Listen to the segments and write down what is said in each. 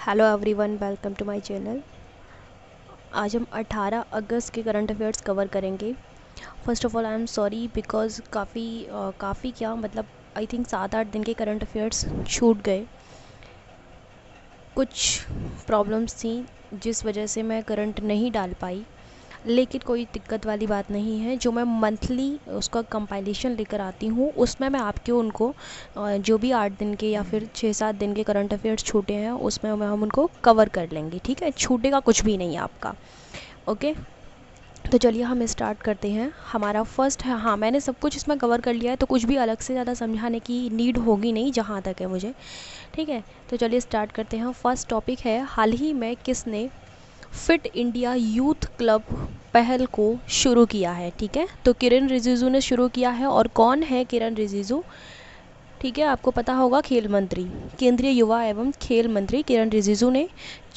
Hello everyone, welcome to my channel. आज हम 18 अगस्त के करंट अफेयर्स कवर करेंगे। First of all I am sorry because काफ़ी क्या मतलब आई थिंक 7-8 दिन के करंट अफेयर्स छूट गए। कुछ प्रॉब्लम्स थी जिस वजह से मैं करंट नहीं डाल पाई, लेकिन कोई दिक्कत वाली बात नहीं है। जो मैं मंथली उसका कंपाइलेशन लेकर आती हूँ उसमें मैं आपके उनको जो भी 8 दिन के या फिर 6-7 दिन के करंट अफेयर्स छूटे हैं उसमें हम उनको कवर कर लेंगे। ठीक है, छूटेगा कुछ भी नहीं आपका। ओके, तो चलिए हम स्टार्ट करते हैं। हमारा फर्स्ट है, हाँ मैंने सब कुछ इसमें कवर कर लिया है तो कुछ भी अलग से ज़्यादा समझाने की नीड होगी नहीं जहाँ तक है मुझे। ठीक है, तो चलिए स्टार्ट करते हैं। फर्स्ट टॉपिक है, हाल ही में किसने फिट इंडिया यूथ क्लब पहल को शुरू किया है। ठीक है, तो किरण रिजिजू ने शुरू किया है। और कौन है किरण रिजिजू? ठीक है, आपको पता होगा, खेल मंत्री, केंद्रीय युवा एवं खेल मंत्री किरण रिजिजू ने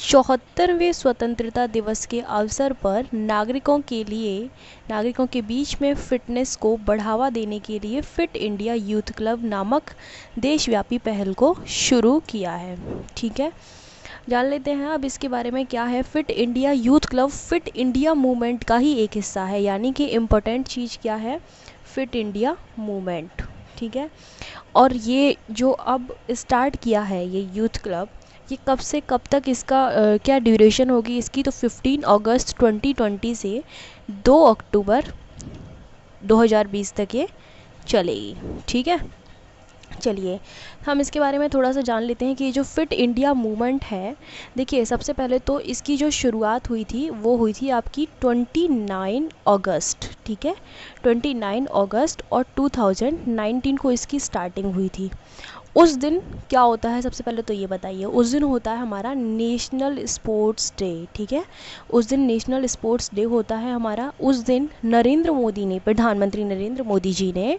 74वें स्वतंत्रता दिवस के अवसर पर नागरिकों के बीच में फिटनेस को बढ़ावा देने के लिए फिट इंडिया यूथ क्लब नामक देशव्यापी पहल को शुरू किया है। ठीक है, जान लेते हैं अब इसके बारे में क्या है। Fit India youth club fit India movement का ही एक हिस्सा है, यानी कि इम्पोर्टेंट चीज़ क्या है, फिट इंडिया मूवमेंट। ठीक है, और ये जो अब स्टार्ट किया है ये यूथ क्लब, ये कब से कब तक इसका क्या ड्यूरेशन होगी इसकी, तो 15 अगस्त 2020 से 2 अक्टूबर 2020 तक ये चलेगी। ठीक है, चलिए हम इसके बारे में थोड़ा सा जान लेते हैं कि ये जो फिट इंडिया मूवमेंट है, देखिए सबसे पहले तो इसकी जो शुरुआत हुई थी वो हुई थी आपकी 29 अगस्त। ठीक है, 29 अगस्त और 2019 को इसकी स्टार्टिंग हुई थी। उस दिन क्या होता है, सबसे पहले तो ये बताइए। उस दिन होता है हमारा नेशनल स्पोर्ट्स डे। ठीक है, उस दिन नेशनल स्पोर्ट्स डे होता है हमारा। उस दिन प्रधानमंत्री नरेंद्र मोदी जी ने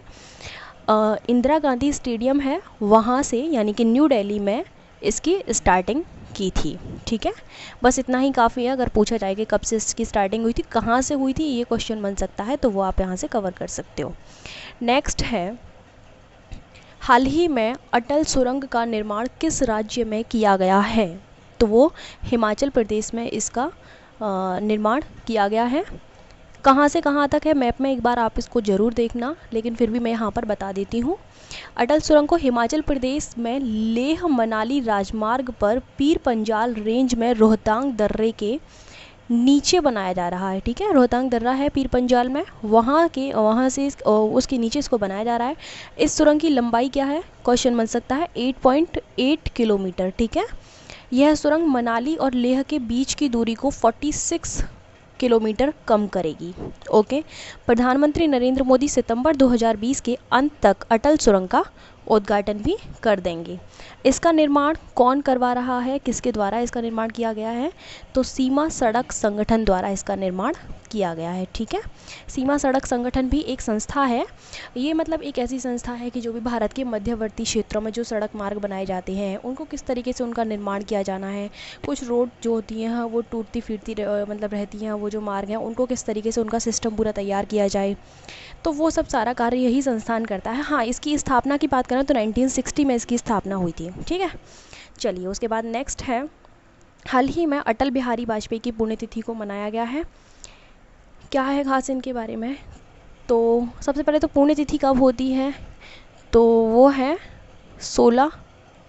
इंदिरा गांधी स्टेडियम है वहाँ से, यानी कि न्यू दिल्ली में इसकी स्टार्टिंग की थी। ठीक है, बस इतना ही काफ़ी है। अगर पूछा जाए कि कब से इसकी स्टार्टिंग हुई थी, कहाँ से हुई थी, ये क्वेश्चन बन सकता है, तो वो आप यहाँ से कवर कर सकते हो। नेक्स्ट है, हाल ही में अटल सुरंग का निर्माण किस राज्य में किया गया है? तो वो हिमाचल प्रदेश में इसका निर्माण किया गया है। कहाँ से कहाँ तक है मैप में एक बार आप इसको ज़रूर देखना, लेकिन फिर भी मैं यहाँ पर बता देती हूँ। अटल सुरंग को हिमाचल प्रदेश में लेह मनाली राजमार्ग पर पीर पंजाल रेंज में रोहतांग दर्रे के नीचे बनाया जा रहा है। ठीक है, रोहतांग दर्रा है पीर पंजाल में, वहाँ से उसके नीचे इसको बनाया जा रहा है। इस सुरंग की लंबाई क्या है, क्वेश्चन बन सकता है, 8.8 किलोमीटर। ठीक है, यह सुरंग मनाली और लेह के बीच की दूरी को 46 किलोमीटर कम करेगी। ओके, प्रधानमंत्री नरेंद्र मोदी सितंबर 2020 के अंत तक अटल सुरंग का उद्घाटन भी कर देंगे। इसका निर्माण कौन करवा रहा है, किसके द्वारा इसका निर्माण किया गया है? तो सीमा सड़क संगठन द्वारा इसका निर्माण किया गया है। ठीक है, सीमा सड़क संगठन भी एक संस्था है। ये मतलब एक ऐसी संस्था है कि जो भी भारत के मध्यवर्ती क्षेत्रों में जो सड़क मार्ग बनाए जाते हैं उनको किस तरीके से उनका निर्माण किया जाना है, कुछ रोड जो होती हैं वो टूटती फिरती मतलब रहती हैं, वो जो मार्ग हैं उनको किस तरीके से उनका सिस्टम पूरा तैयार किया जाए, तो वो सब सारा कार्य यही संस्थान करता है। हाँ, इसकी स्थापना की बात करें तो 1960 में इसकी स्थापना हुई थी। ठीक है, चलिए उसके बाद नेक्स्ट है, हाल ही में अटल बिहारी वाजपेयी की पुण्यतिथि को मनाया गया है। क्या है खास इनके बारे में? तो सबसे पहले तो पुण्यतिथि कब होती है, तो वो है 16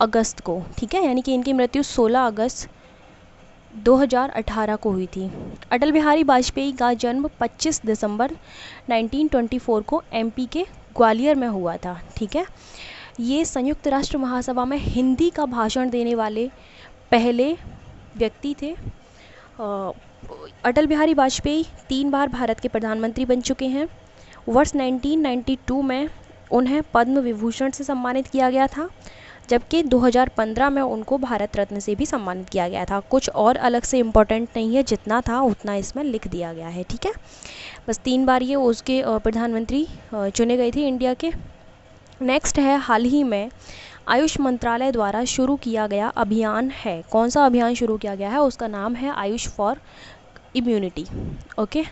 अगस्त को। ठीक है, यानी कि इनकी मृत्यु 16 अगस्त 2018 को हुई थी। अटल बिहारी वाजपेयी का जन्म 25 दिसंबर 1924 को एमपी के ग्वालियर में हुआ था। ठीक है, ये संयुक्त राष्ट्र महासभा में हिंदी का भाषण देने वाले पहले व्यक्ति थे। अटल बिहारी वाजपेयी 3 बार भारत के प्रधानमंत्री बन चुके हैं। वर्ष 1992 में उन्हें पद्म विभूषण से सम्मानित किया गया था, जबकि 2015 में उनको भारत रत्न से भी सम्मानित किया गया था। कुछ और अलग से इम्पोर्टेंट नहीं है, जितना था उतना इसमें लिख दिया गया है। ठीक है, बस 3 बार ये उसके प्रधानमंत्री चुने गए थे इंडिया के। नेक्स्ट है, हाल ही में आयुष मंत्रालय द्वारा शुरू किया गया अभियान है। कौन सा अभियान शुरू किया गया है? उसका नाम है Ayush for immunity. Okay,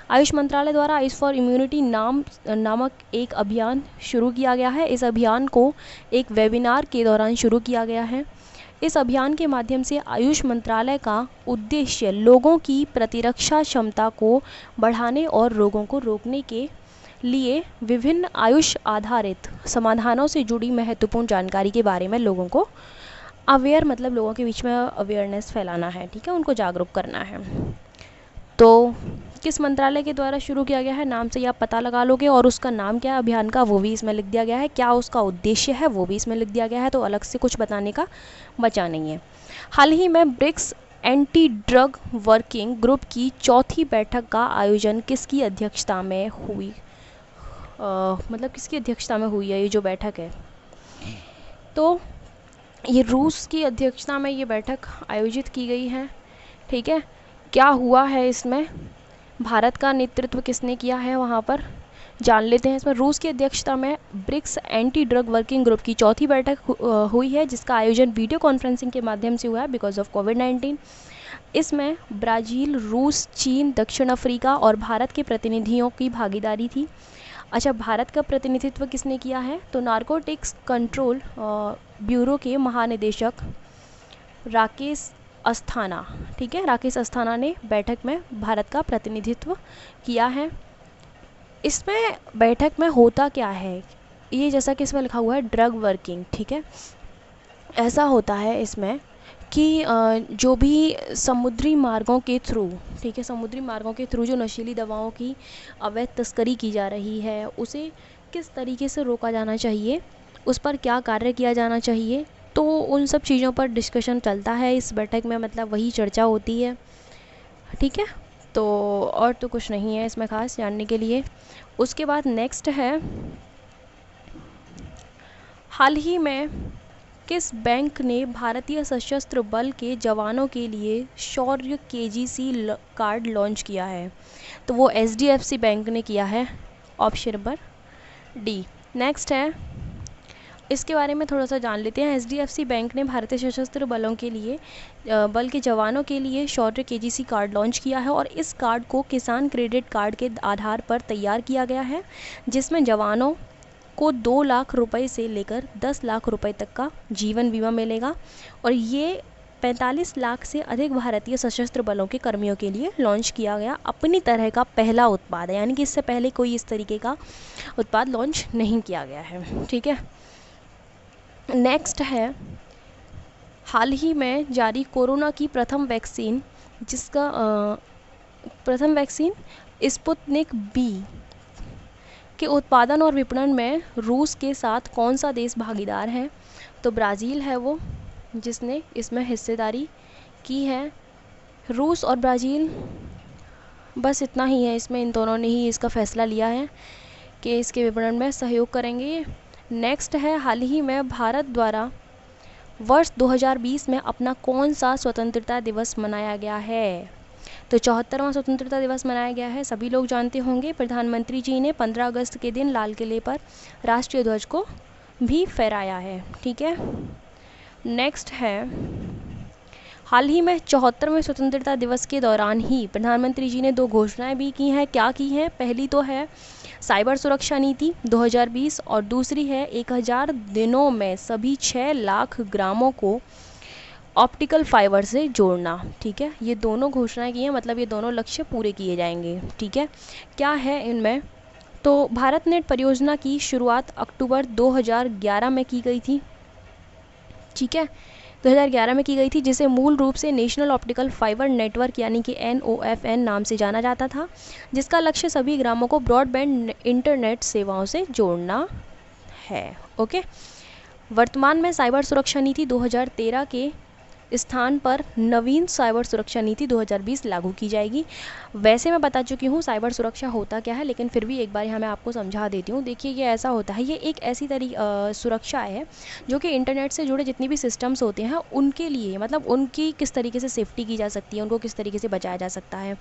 Ayush मंत्रालय द्वारा आयुष फॉर इम्यूनिटी नामक एक अभियान शुरू किया गया है। इस अभियान को एक वेबिनार के दौरान शुरू किया गया है। इस अभियान के माध्यम से आयुष मंत्रालय का उद्देश्य लोगों की प्रतिरक्षा क्षमता को बढ़ाने और रोगों को रोकने के लिए विभिन्न आयुष आधारित समाधानों से जुड़ी महत्वपूर्ण जानकारी के बारे में लोगों को अवेयर, मतलब लोगों के बीच में अवेयरनेस फैलाना है, ठीक है, उनको जागरूक करना है। तो किस मंत्रालय के द्वारा शुरू किया गया है, नाम से ही आप पता लगा लोगे, और उसका नाम क्या है अभियान का वो भी इसमें लिख दिया गया है, क्या उसका उद्देश्य है वो भी इसमें लिख दिया गया है, तो अलग से कुछ बताने का बचा नहीं है। हाल ही में BRICS anti drug working group की चौथी बैठक का आयोजन किसकी अध्यक्षता में हुई, मतलब किसकी अध्यक्षता में हुई है ये जो बैठक है, तो ये रूस की अध्यक्षता में ये बैठक आयोजित की गई है, ठीक है। क्या हुआ है इसमें, भारत का नेतृत्व किसने किया है वहाँ पर, जान लेते हैं। इसमें रूस की अध्यक्षता में BRICS anti drug working group की चौथी बैठक हुई है, जिसका आयोजन वीडियो कॉन्फ्रेंसिंग के माध्यम से हुआ है बिकॉज ऑफ कोविड-19। इसमें ब्राज़ील, रूस, चीन, दक्षिण अफ्रीका और भारत के प्रतिनिधियों की भागीदारी थी। अच्छा, भारत का प्रतिनिधित्व किसने किया है, तो नारकोटिक्स कंट्रोल ब्यूरो के महानिदेशक राकेश अस्थाना, ठीक है, राकेश अस्थाना ने बैठक में भारत का प्रतिनिधित्व किया है। इसमें बैठक में होता क्या है, ये जैसा कि इसमें लिखा हुआ है ड्रग वर्किंग, ठीक है, ऐसा होता है इसमें कि जो भी समुद्री मार्गों के थ्रू, ठीक है, समुद्री मार्गों के थ्रू जो नशीली दवाओं की अवैध तस्करी की जा रही है उसे किस तरीके से रोका जाना चाहिए, उस पर क्या कार्य किया जाना चाहिए, तो उन सब चीज़ों पर डिस्कशन चलता है इस बैठक में, मतलब वही चर्चा होती है, ठीक है। तो और तो कुछ नहीं है इसमें ख़ास जानने के लिए। उसके बाद नेक्स्ट है, हाल ही में किस बैंक ने भारतीय सशस्त्र बल के जवानों के लिए शौर्य केजीसी कार्ड लॉन्च किया है, तो वो HDFC बैंक ने किया है, ऑप्शन नंबर डी। नेक्स्ट है, इसके बारे में थोड़ा सा जान लेते हैं। HDFC बैंक ने भारतीय सशस्त्र बलों के लिए बल के जवानों के लिए शौर्य KGC कार्ड लॉन्च किया है, और इस कार्ड को किसान क्रेडिट कार्ड के आधार पर तैयार किया गया है, जिसमें जवानों को 2 लाख रुपए से लेकर 10 लाख रुपए तक का जीवन बीमा मिलेगा, और ये 45 लाख से अधिक भारतीय सशस्त्र बलों के कर्मियों के लिए लॉन्च किया गया अपनी तरह का पहला उत्पाद है, यानी कि इससे पहले कोई इस तरीके का उत्पाद लॉन्च नहीं किया गया है, ठीक है। नेक्स्ट है, हाल ही में जारी कोरोना की प्रथम वैक्सीन, जिसका प्रथम वैक्सीन स्पुतनिक बी के उत्पादन और विपणन में रूस के साथ कौन सा देश भागीदार है, तो ब्राज़ील है वो जिसने इसमें हिस्सेदारी की है। रूस और ब्राज़ील, बस इतना ही है इसमें, इन दोनों ने ही इसका फैसला लिया है कि इसके विपणन में सहयोग करेंगे। नेक्स्ट है, हाल ही में भारत द्वारा वर्ष 2020 में अपना कौन सा स्वतंत्रता दिवस मनाया गया है, तो 74वां स्वतंत्रता दिवस मनाया गया है, सभी लोग जानते होंगे। प्रधानमंत्री जी ने 15 अगस्त के दिन लाल किले पर राष्ट्रीय ध्वज को भी फहराया है, ठीक है। नेक्स्ट है, हाल ही में 74वें स्वतंत्रता दिवस के दौरान ही प्रधानमंत्री जी ने 2 घोषणाएं भी की हैं, क्या की हैं, पहली तो है साइबर सुरक्षा नीति 2020, और दूसरी है 1000 दिनों में सभी 6 लाख ग्रामों को ऑप्टिकल फाइबर से जोड़ना, ठीक है। ये दोनों घोषणाएं की हैं, मतलब ये दोनों लक्ष्य पूरे किए जाएंगे, ठीक है। क्या है इनमें, तो भारत नेट परियोजना की शुरुआत अक्टूबर 2011 में की गई थी, ठीक है, 2011 में की गई थी, जिसे मूल रूप से नेशनल ऑप्टिकल फाइबर नेटवर्क यानी कि NOFN नाम से जाना जाता था, जिसका लक्ष्य सभी ग्रामों को ब्रॉडबैंड इंटरनेट सेवाओं से जोड़ना है, ओके। वर्तमान में साइबर सुरक्षा नीति 2013 के स्थान पर नवीन साइबर सुरक्षा नीति 2020 लागू की जाएगी। वैसे मैं बता चुकी हूँ साइबर सुरक्षा होता क्या है, लेकिन फिर भी एक बार यहाँ मैं आपको समझा देती हूँ। देखिए, ये ऐसा होता है, ये एक ऐसी सुरक्षा है जो कि इंटरनेट से जुड़े जितनी भी सिस्टम्स होते हैं उनके लिए, मतलब उनकी किस तरीके से सेफ्टी की जा सकती है, उनको किस तरीके से बचाया जा सकता है।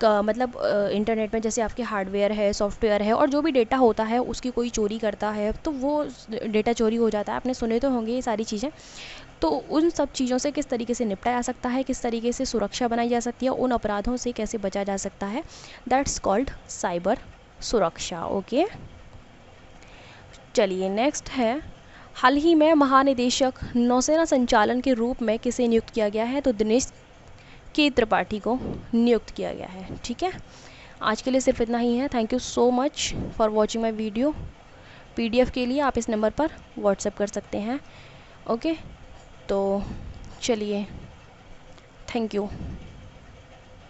मतलब इंटरनेट में जैसे आपके हार्डवेयर है, सॉफ्टवेयर है, और जो भी डेटा होता है उसकी कोई चोरी करता है तो वो डेटा चोरी हो जाता है, आपने सुने तो होंगे ये सारी चीज़ें। तो उन सब चीज़ों से किस तरीके से निपटा जा सकता है, किस तरीके से सुरक्षा बनाई जा सकती है, उन अपराधों से कैसे बचा जा सकता है, दैट्स कॉल्ड साइबर सुरक्षा, ओके। चलिए नेक्स्ट है, हाल ही में महानिदेशक नौसेना संचालन के रूप में किसे नियुक्त किया गया है? तो दिनेश के त्रिपाठी को नियुक्त किया गया है। ठीक है, आज के लिए सिर्फ इतना ही है। Thank you so much for watching my video. PDF के लिए आप इस नंबर पर व्हाट्सएप कर सकते हैं। ओके, तो चलिए, थैंक यू।